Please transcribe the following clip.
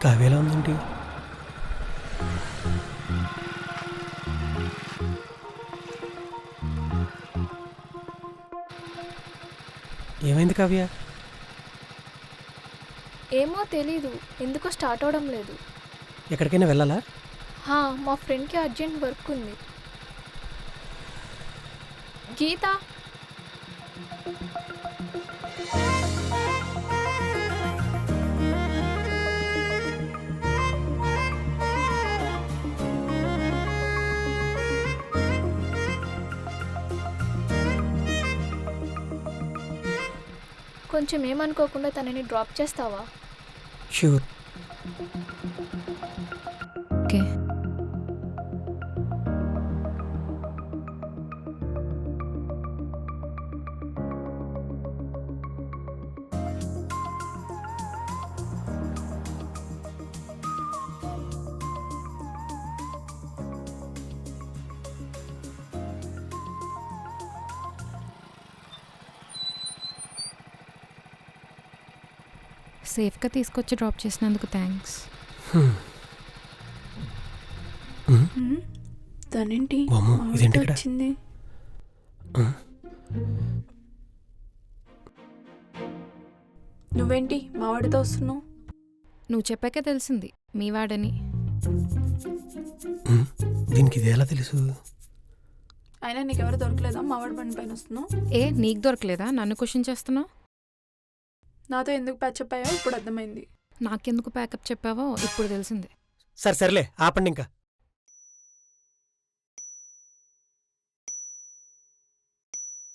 కావ్యలా ఉందేంటి? ఏమైంది కావ్య? ఏమో తెలీదు, ఎందుకో స్టార్ట్ అవడం లేదు. ఎక్కడికైనా వెళ్ళాలా? మా ఫ్రెండ్కి అర్జెంట్ వర్క్ ఉంది. గీత, కొంచెం ఏమనుకోకుండా తనని డ్రాప్ చేస్తావా? షూర్. ఓకే. సేఫ్గా తీసుకొచ్చి డ్రాప్ చేసినందుకు థ్యాంక్స్. తనేంటి వామ్మో, ఇదేంటి ఇక్కడ? వచ్చింది? నువ్వేంటి మావాడితో వస్తున్నావు? నువ్వు చెప్పాకే తెలిసింది మీ వాడని. దీనికి ఇది ఎలా తెలుసు? అయినా నీకెవరు దొరకలేదా మావాడి బండి పైన వస్తున్నావు? నీకు దొరకలేదా? నన్ను క్వశ్చన్ చేస్తున్నావు. నాతో ఎందుకు ప్యాచప్ అయ్యావు ఇప్పుడు అర్థమైంది. నాకెందుకు ప్యాకప్ చెప్పావో ఇప్పుడు తెలిసింది. సర్లే ఆపండి ఇంకా.